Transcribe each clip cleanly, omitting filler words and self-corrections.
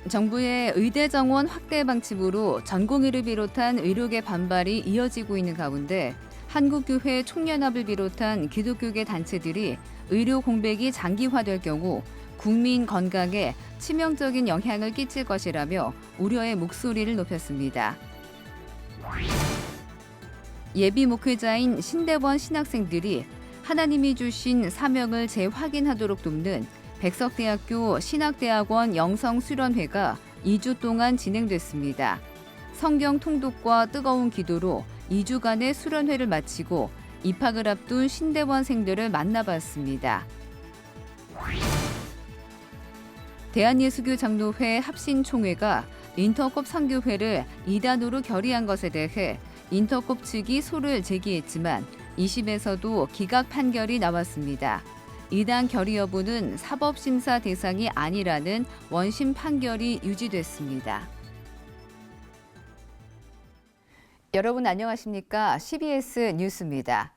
정부의 의대 정원 확대 방침으로 전공의를 비롯한 의료계 반발이 이어지고 있는 가운데 한국교회 총연합을 비롯한 기독교계 단체들이 의료 공백이 장기화될 경우 국민 건강에 치명적인 영향을 끼칠 것이라며 우려의 목소리를 높였습니다. 예비 목회자인 신대원 신학생들이 하나님이 주신 사명을 재확인하도록 돕는 백석대학교 신학대학원 영성수련회가 2주 동안 진행됐습니다. 성경 통독과 뜨거운 기도로 2주간의 수련회를 마치고 입학을 앞둔 신대원생들을 만나봤습니다. 대한예수교 장로회 합신총회가 인터콥 선교회를 이단으로 결의한 것에 대해 인터콥 측이 소를 제기했지만 2심에서도 기각 판결이 나왔습니다. 이단 결의 여부는 사법심사 대상이 아니라는 원심 판결이 유지됐습니다. 여러분 안녕하십니까? CBS 뉴스입니다.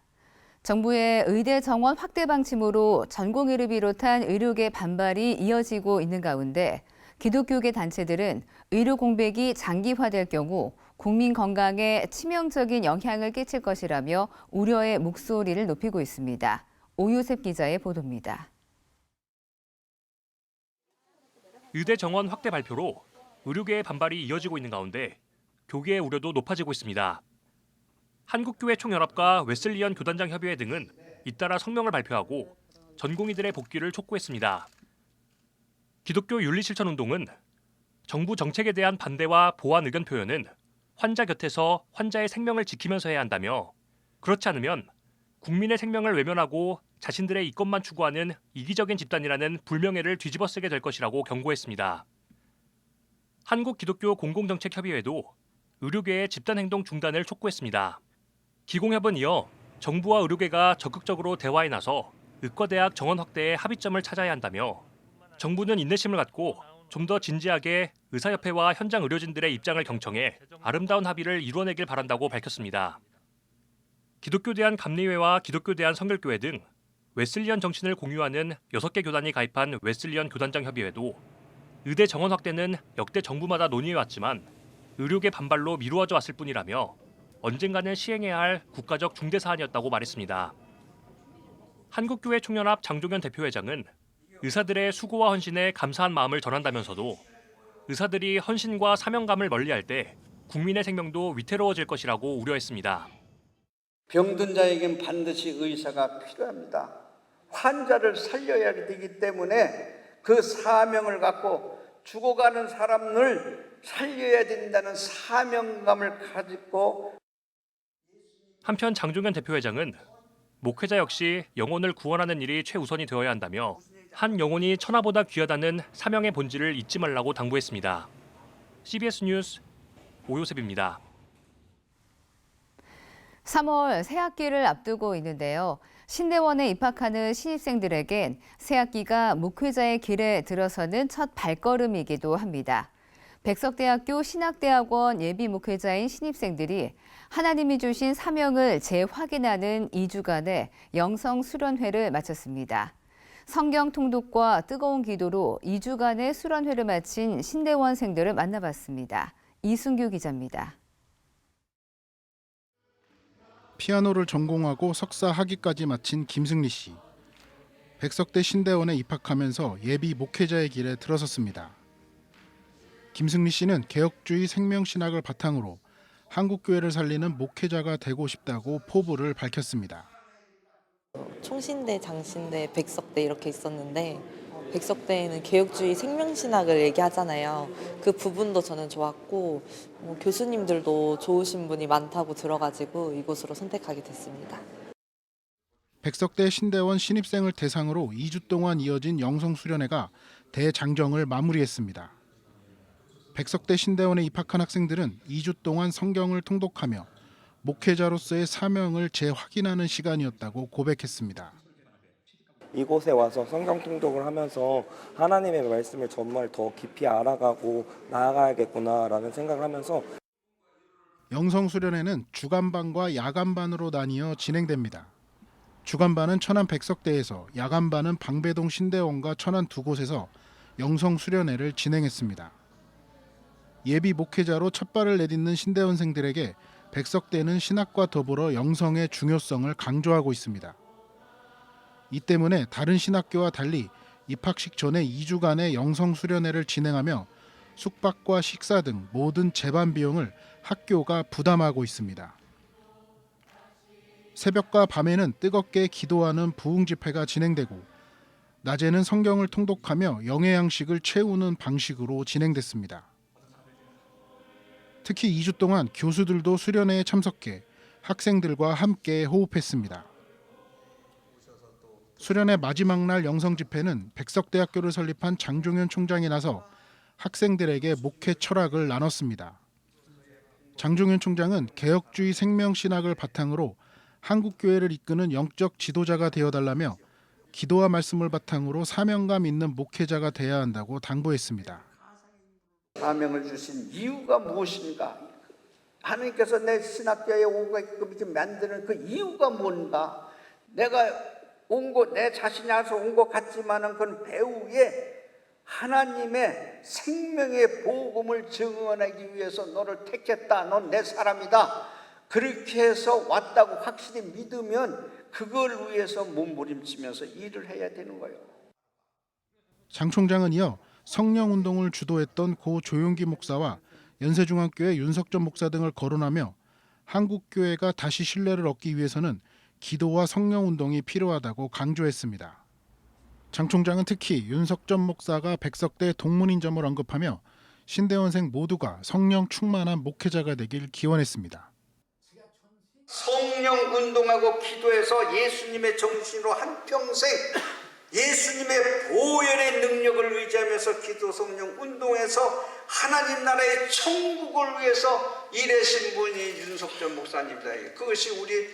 정부의 의대 정원 확대 방침으로 전공의를 비롯한 의료계 반발이 이어지고 있는 가운데 기독교계 단체들은 의료 공백이 장기화될 경우 국민 건강에 치명적인 영향을 끼칠 것이라며 우려의 목소리를 높이고 있습니다. 오유셉 기자의 보도입니다. 의대 정원 확대 발표로 의료계의 반발이 이어지고 있는 가운데 교계의 우려도 높아지고 있습니다. 한국교회 총연합과 웨슬리언 교단장 협의회 등은 잇따라 성명을 발표하고 전공의들의 복귀를 촉구했습니다. 기독교 윤리실천운동은 정부 정책에 대한 반대와 보완 의견 표현은 환자 곁에서 환자의 생명을 지키면서 해야 한다며 그렇지 않으면 국민의 생명을 외면하고 자신들의 이권만 추구하는 이기적인 집단이라는 불명예를 뒤집어쓰게 될 것이라고 경고했습니다. 한국기독교 공공정책협의회도 의료계의 집단행동 중단을 촉구했습니다. 기공협은 이어 정부와 의료계가 적극적으로 대화에 나서 의과대학 정원 확대에 합의점을 찾아야 한다며 정부는 인내심을 갖고 좀 더 진지하게 의사협회와 현장 의료진들의 입장을 경청해 아름다운 합의를 이뤄내길 바란다고 밝혔습니다. 기독교대한 감리회와 기독교대한 성결교회 등 웨슬리언 정신을 공유하는 6개 교단이 가입한 웨슬리언 교단장 협의회도 의대 정원 확대는 역대 정부마다 논의해왔지만 의료계 반발로 미루어져 왔을 뿐이라며 언젠가는 시행해야 할 국가적 중대 사안이었다고 말했습니다. 한국교회 총연합 장종현 대표회장은 의사들의 수고와 헌신에 감사한 마음을 전한다면서도 의사들이 헌신과 사명감을 멀리할 때 국민의 생명도 위태로워질 것이라고 우려했습니다. 병든 자에겐 반드시 의사가 필요합니다. 환자를 살려야 되기 때문에 그 사명을 갖고 죽어가는 사람을 살려야 된다는 사명감을 가지고 한편 장종현 대표회장은 목회자 역시 영혼을 구원하는 일이 최우선이 되어야 한다며 한 영혼이 천하보다 귀하다는 사명의 본질을 잊지 말라고 당부했습니다. CBS 뉴스 오요셉입니다. 3월 새학기를 앞두고 있는데요. 신대원에 입학하는 신입생들에겐 새학기가 목회자의 길에 들어서는 첫 발걸음이기도 합니다. 백석대학교 신학대학원 예비 목회자인 신입생들이 하나님이 주신 사명을 재확인하는 2주간의 영성수련회를 마쳤습니다. 성경 통독과 뜨거운 기도로 2주간의 수련회를 마친 신대원생들을 만나봤습니다. 이순규 기자입니다. 피아노를 전공하고 석사 학위까지 마친 김승리 씨. 백석대 신대원에 입학하면서 예비 목회자의 길에 들어섰습니다. 김승리 씨는 개혁주의 생명신학을 바탕으로 한국교회를 살리는 목회자가 되고 싶다고 포부를 밝혔습니다. 총신대, 장신대, 백석대 이렇게 있었는데 백석대에는 개혁주의 생명신학을 얘기하잖아요. 그 부분도 저는 좋았고 교수님들도 좋으신 분이 많다고 들어가지고 이곳으로 선택하게 됐습니다. 백석대 신대원 신입생을 대상으로 2주 동안 이어진 영성수련회가 대장정을 마무리했습니다. 백석대 신대원에 입학한 학생들은 2주 동안 성경을 통독하며 목회자로서의 사명을 재확인하는 시간이었다고 고백했습니다. 이곳에 와서 성경 통독을 하면서 하나님의 말씀을 정말 더 깊이 알아가고 나아가야겠구나라는 생각을 하면서 영성수련회는 주간반과 야간반으로 나뉘어 진행됩니다. 주간반은 천안 백석대에서, 야간반은 방배동 신대원과 천안 두 곳에서 영성수련회를 진행했습니다. 예비 목회자로 첫 발을 내딛는 신대원생들에게 백석대는 신학과 더불어 영성의 중요성을 강조하고 있습니다. 이 때문에 다른 신학교와 달리 입학식 전에 2주간의 영성 수련회를 진행하며 숙박과 식사 등 모든 재반 비용을 학교가 부담하고 있습니다. 새벽과 밤에는 뜨겁게 기도하는 부흥 집회가 진행되고 낮에는 성경을 통독하며 영해양식을 채우는 방식으로 진행됐습니다. 특히 2주 동안 교수들도 수련회에 참석해 학생들과 함께 호흡했습니다. 수련회 마지막 날 영성 집회는 백석대학교를 설립한 장종현 총장이 나서 학생들에게 목회 철학을 나눴습니다. 장종현 총장은 개혁주의 생명신학을 바탕으로 한국교회를 이끄는 영적 지도자가 되어달라며 기도와 말씀을 바탕으로 사명감 있는 목회자가 돼야 한다고 당부했습니다. 사명을 주신 이유가 무엇인가? 하나님께서 내 신학교에 오게끔 이렇게 만드는 그 이유가 뭔가? 내가 내 자신이 알아서 온 것 같지만은 그건 배후에 하나님의 생명의 복음을 증언하기 위해서 너를 택했다. 넌 내 사람이다. 그렇게 해서 왔다고 확실히 믿으면 그걸 위해서 몸부림치면서 일을 해야 되는 거예요. 장 총장은 이어 성령운동을 주도했던 고 조용기 목사와 연세중앙교회 윤석전 목사 등을 거론하며 한국교회가 다시 신뢰를 얻기 위해서는 기도와 성령운동이 필요하다고 강조했습니다. 장 총장은 특히 윤석전 목사가 백석대 동문인 점을 언급하며 신대원생 모두가 성령 충만한 목회자가 되길 기원했습니다. 성령 운동하고 기도해서 예수님의 정신으로 한평생 예수님의 보혈의 능력을 의지하면서 기도 성령 운동해서 하나님 나라의 천국을 위해서 일하신 분이 윤석전 목사님이다. 그것이 우리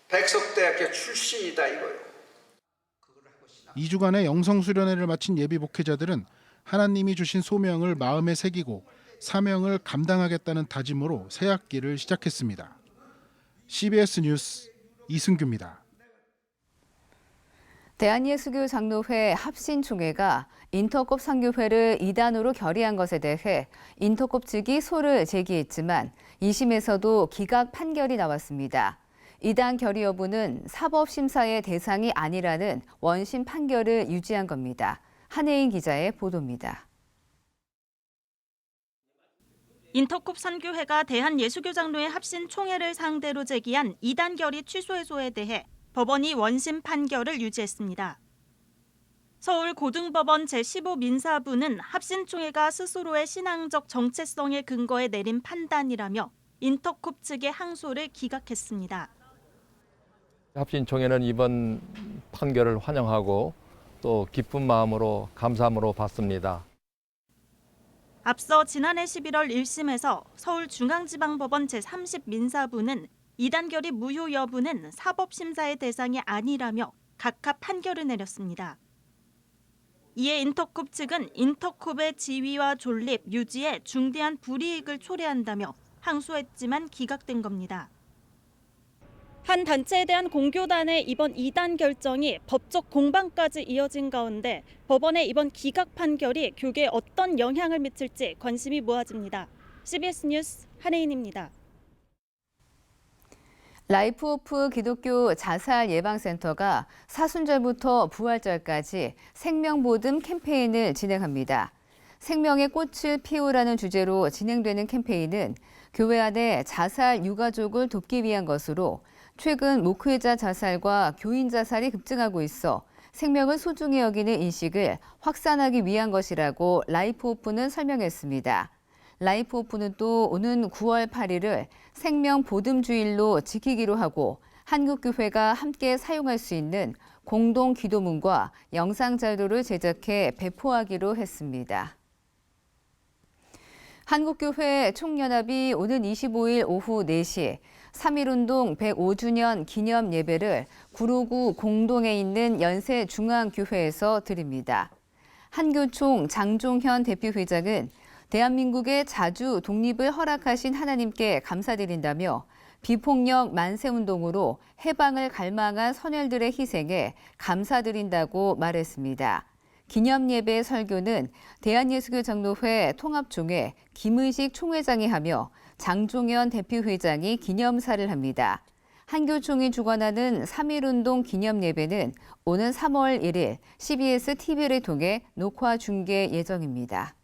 백석대학교 출신이다 이거요. 2주간의 영성수련회를 마친 예비 목회자들은 하나님이 주신 소명을 마음에 새기고 사명을 감당하겠다는 다짐으로 새 학기를 시작했습니다. CBS 뉴스 이승규입니다. 대한예수교장로회 합신총회가 인터콥 선교회를 이단으로 결의한 것에 대해 인터콥 측이 소를 제기했지만 2심에서도 기각 판결이 나왔습니다. 이단 결의 여부는 사법심사의 대상이 아니라는 원심 판결을 유지한 겁니다. 한혜인 기자의 보도입니다. 인터콥 선교회가 대한예수교장로회 합신총회를 상대로 제기한 이단 결의 취소 해소에 대해 법원이 원심 판결을 유지했습니다. 서울고등법원 제15민사부는 합신총회가 스스로의 신앙적 정체성에 근거해 내린 판단이라며 인터콥 측의 항소를 기각했습니다. 합신총회는 이번 판결을 환영하고 또 기쁜 마음으로 감사함으로 받습니다. 앞서 지난해 11월 1심에서 서울중앙지방법원 제30민사부는 이단 결의 무효 여부는 사법심사의 대상이 아니라며 각하 판결을 내렸습니다. 이에 인터콥 측은 인터콥의 지위와 존립, 유지에 중대한 불이익을 초래한다며 항소했지만 기각된 겁니다. 한 단체에 대한 공교단의 이번 이단 결정이 법적 공방까지 이어진 가운데 법원의 이번 기각 판결이 교계에 어떤 영향을 미칠지 관심이 모아집니다. CBS 뉴스 한혜인입니다. 라이프 오프 기독교 자살 예방센터가 사순절부터 부활절까지 생명보듬 캠페인을 진행합니다. 생명의 꽃을 피우라는 주제로 진행되는 캠페인은 교회 안의 자살 유가족을 돕기 위한 것으로 최근 목회자 자살과 교인 자살이 급증하고 있어 생명을 소중히 여기는 인식을 확산하기 위한 것이라고 라이프 오프는 설명했습니다. 라이프 오프는 또 오는 9월 8일을 생명 보듬 주일로 지키기로 하고 한국교회가 함께 사용할 수 있는 공동 기도문과 영상 자료를 제작해 배포하기로 했습니다. 한국교회 총연합이 오는 25일 오후 4시 3.1운동 105주년 기념 예배를 구로구 공동에 있는 연세중앙교회에서 드립니다. 한교총 장종현 대표회장은 대한민국의 자주 독립을 허락하신 하나님께 감사드린다며 비폭력 만세운동으로 해방을 갈망한 선열들의 희생에 감사드린다고 말했습니다. 기념예배 설교는 대한예수교장로회 통합총회 김의식 총회장이 하며 장종현 대표회장이 기념사를 합니다. 한교총이 주관하는 3.1운동 기념예배는 오는 3월 1일 CBS TV를 통해 녹화 중계 예정입니다.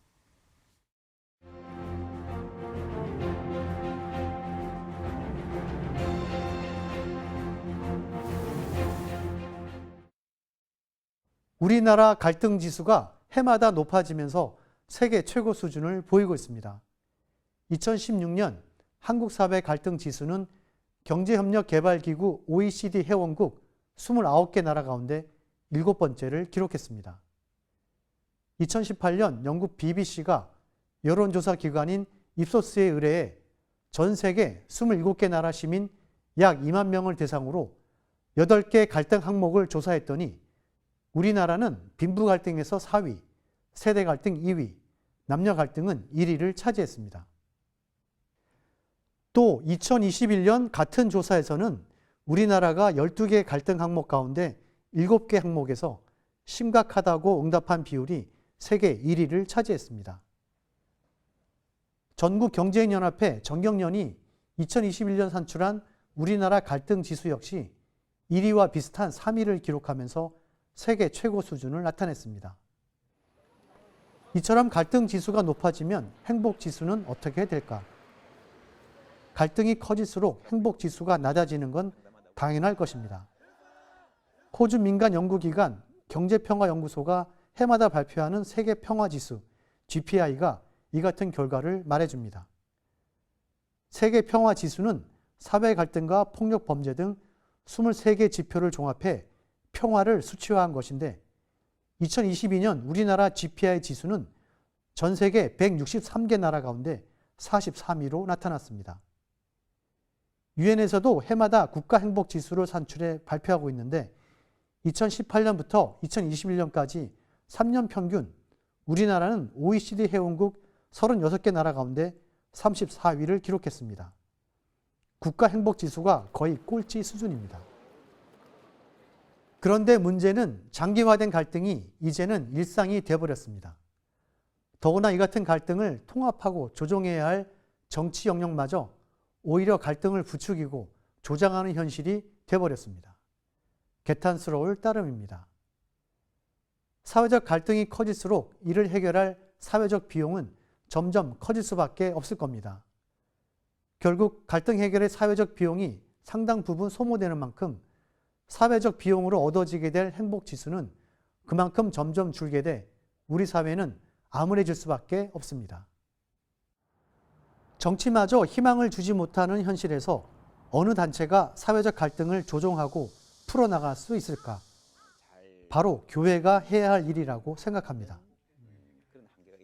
우리나라 갈등 지수가 해마다 높아지면서 세계 최고 수준을 보이고 있습니다. 2016년 한국 사회 갈등 지수는 경제협력개발기구 OECD 회원국 29개 나라 가운데 7번째를 기록했습니다. 2018년 영국 BBC가 여론조사 기관인 입소스에 의뢰해 전 세계 27개 나라 시민 약 2만 명을 대상으로 8개 갈등 항목을 조사했더니 우리나라는 빈부 갈등에서 4위, 세대 갈등 2위, 남녀 갈등은 1위를 차지했습니다. 또 2021년 같은 조사에서는 우리나라가 12개 갈등 항목 가운데 7개 항목에서 심각하다고 응답한 비율이 세계 1위를 차지했습니다. 전국경제인연합회 정경련이 2021년 산출한 우리나라 갈등 지수 역시 1위와 비슷한 3위를 기록하면서 세계 최고 수준을 나타냈습니다. 이처럼 갈등 지수가 높아지면 행복 지수는 어떻게 될까? 갈등이 커질수록 행복 지수가 낮아지는 건 당연할 것입니다. 호주 민간 연구기관 경제평화연구소가 해마다 발표하는 세계 평화지수 GPI가 이 같은 결과를 말해줍니다. 세계 평화지수는 사회 갈등과 폭력 범죄 등 23개 지표를 종합해 평화를 수치화한 것인데 2022년 우리나라 GPI 지수는 전 세계 163개 나라 가운데 43위로 나타났습니다. 유엔에서도 해마다 국가 행복 지수를 산출해 발표하고 있는데 2018년부터 2021년까지 3년 평균 우리나라는 OECD 회원국 36개 나라 가운데 34위를 기록했습니다. 국가 행복 지수가 거의 꼴찌 수준입니다. 그런데 문제는 장기화된 갈등이 이제는 일상이 되어버렸습니다. 더구나 이 같은 갈등을 통합하고 조정해야 할 정치 영역마저 오히려 갈등을 부추기고 조장하는 현실이 되어버렸습니다. 개탄스러울 따름입니다. 사회적 갈등이 커질수록 이를 해결할 사회적 비용은 점점 커질 수밖에 없을 겁니다. 결국 갈등 해결의 사회적 비용이 상당 부분 소모되는 만큼 사회적 비용으로 얻어지게 될 행복 지수는 그만큼 점점 줄게 돼 우리 사회는 암울해질 수밖에 없습니다. 정치마저 희망을 주지 못하는 현실에서 어느 단체가 사회적 갈등을 조정하고 풀어나갈 수 있을까? 바로 교회가 해야 할 일이라고 생각합니다.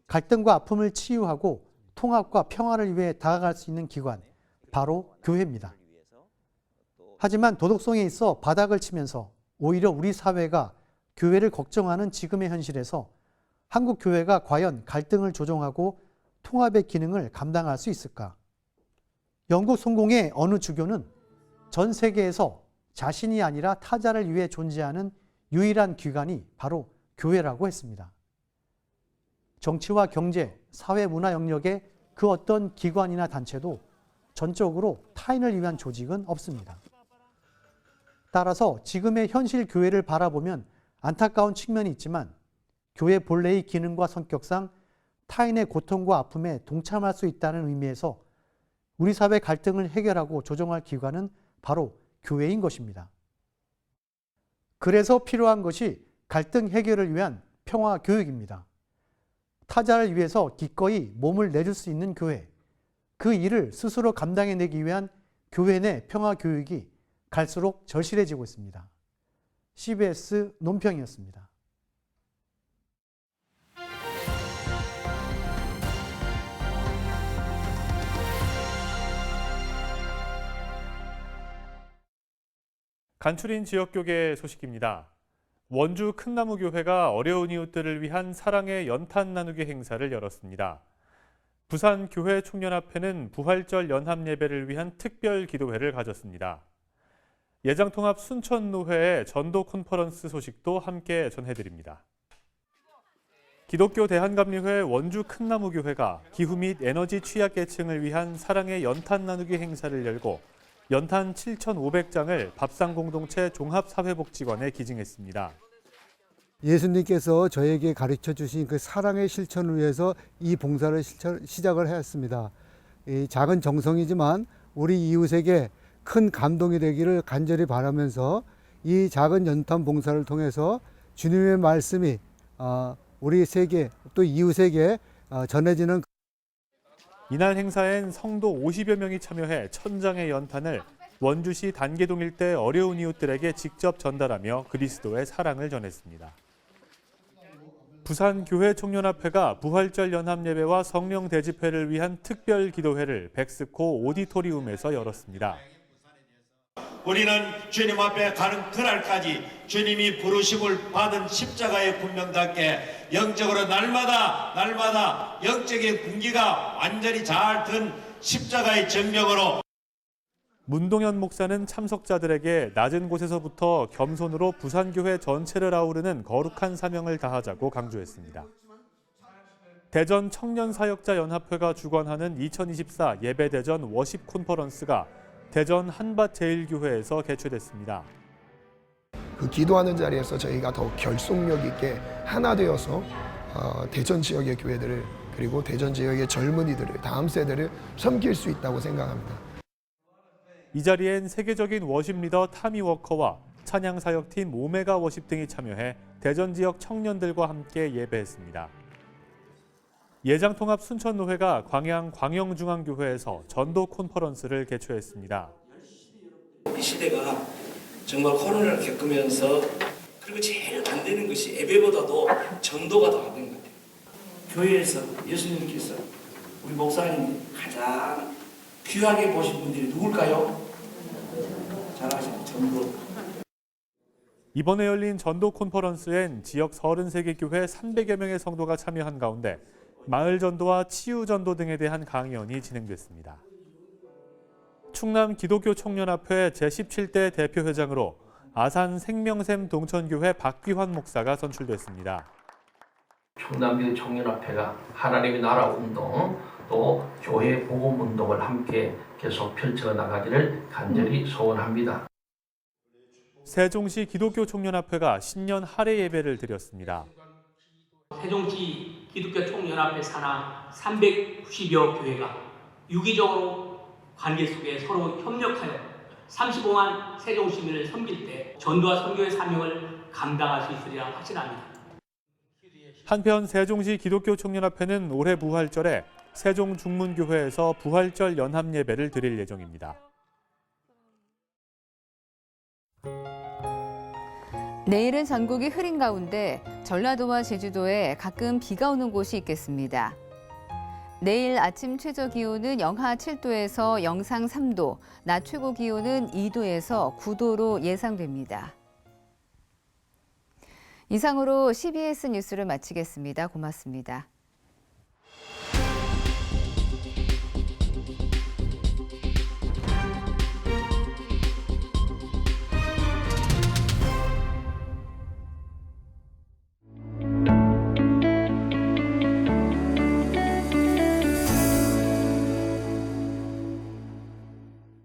갈등과 아픔을 치유하고 통합과 평화를 위해 다가갈 수 있는 기관, 바로 교회입니다. 하지만 도덕성에 있어 바닥을 치면서 오히려 우리 사회가 교회를 걱정하는 지금의 현실에서 한국 교회가 과연 갈등을 조정하고 통합의 기능을 감당할 수 있을까? 영국 성공의 어느 주교는 전 세계에서 자신이 아니라 타자를 위해 존재하는 유일한 기관이 바로 교회라고 했습니다. 정치와 경제, 사회, 문화 영역의 그 어떤 기관이나 단체도 전적으로 타인을 위한 조직은 없습니다. 따라서 지금의 현실 교회를 바라보면 안타까운 측면이 있지만 교회 본래의 기능과 성격상 타인의 고통과 아픔에 동참할 수 있다는 의미에서 우리 사회 갈등을 해결하고 조정할 기관은 바로 교회인 것입니다. 그래서 필요한 것이 갈등 해결을 위한 평화 교육입니다. 타자를 위해서 기꺼이 몸을 내줄 수 있는 교회, 그 일을 스스로 감당해내기 위한 교회 내 평화 교육이 갈수록 절실해지고 있습니다. CBS 논평이었습니다. 간추린 지역교계 소식입니다. 원주 큰나무교회가 어려운 이웃들을 위한 사랑의 연탄 나누기 행사를 열었습니다. 부산 교회 총연합회는 부활절 연합 예배를 위한 특별 기도회를 가졌습니다. 예장통합 순천노회의 전도 컨퍼런스 소식도 함께 전해드립니다. 기독교 대한감리회 원주 큰나무교회가 기후 및 에너지 취약계층을 위한 사랑의 연탄 나누기 행사를 열고 연탄 7,500장을 밥상공동체 종합사회복지관에 기증했습니다. 예수님께서 저에게 가르쳐 주신 그 사랑의 실천을 위해서 이 봉사를 시작을 하였습니다. 이 작은 정성이지만 우리 이웃에게 큰 감동이 되기를 간절히 바라면서 이 작은 연탄 봉사를 통해서 주님의 말씀이 우리 세계 또 이웃에게 전해지는. 이날 행사엔 성도 50여 명이 참여해 1,000장의 연탄을 원주시 단계동 일대 어려운 이웃들에게 직접 전달하며 그리스도의 사랑을 전했습니다. 부산교회총연합회가 부활절 연합예배와 성령 대집회를 위한 특별 기도회를 백스코 오디토리움에서 열었습니다. 우리는 주님 앞에 가는 그날까지 주님이 부르심을 받은 십자가의 군명답게 영적으로 날마다 영적인 군기가 완전히 잘 든 십자가의 정명으로. 문동현 목사는 참석자들에게 낮은 곳에서부터 겸손으로 부산교회 전체를 아우르는 거룩한 사명을 다하자고 강조했습니다. 대전 청년사역자연합회가 주관하는 2024 예배대전 워십 콘퍼런스가 대전 한밭제일교회에서 개최됐습니다. 그 기도하는 자리에서 저희가 더 결속력 있게 하나 되어서 대전 지역의 교회들을 그리고 대전 지역의 젊은이들을 다음 세대를 섬길 수 있다고 생각합니다. 이 자리엔 세계적인 워십 리더 타미 워커와 찬양사역팀 오메가 워십 등이 참여해 대전 지역 청년들과 함께 예배했습니다. 예장통합 순천노회가 광양 광영중앙교회에서 전도 콘퍼런스를 개최했습니다. 이 시대가 정말 코로나를 겪으면서 그리고 제일 안 되는 것이 예배보다도 전도가 더 안 되는 것 같아요. 교회에서 예수님께서 우리 목사님 가장 귀하게 보신 분들이 누굴까요? 잘 아시는 전도. 이번에 열린 전도 콘퍼런스엔 지역 33개 교회 300여 명의 성도가 참여한 가운데 마을 전도와 치유 전도 등에 대한 강연이 진행됐습니다. 충남 기독교 총연합회 제17대 대표회장으로 아산 생명샘 동천교회 박귀환 목사가 선출됐습니다. 충남기독교 총연합회가 하나님의 나라 운동 또 교회 복음 운동을 함께 계속 펼쳐 나가기를 간절히 소원합니다. 세종시 기독교 총연합회가 신년 할애 예배를 드렸습니다. 세종시 기독교 총연합회 산하 390여 교회가 유기적으로 관계 속에 서로 협력하여 35만 세종 시민을 섬길 때 전도와 선교의 사명을 감당할 수 있으리라 확신합니다. 한편 세종시 기독교 총연합회는 올해 부활절에 세종 중문교회에서 부활절 연합 예배를 드릴 예정입니다. 내일은 전국이 흐린 가운데 전라도와 제주도에 가끔 비가 오는 곳이 있겠습니다. 내일 아침 최저 기온은 영하 7도에서 영상 3도, 낮 최고 기온은 2도에서 9도로 예상됩니다. 이상으로 CBS 뉴스를 마치겠습니다. 고맙습니다.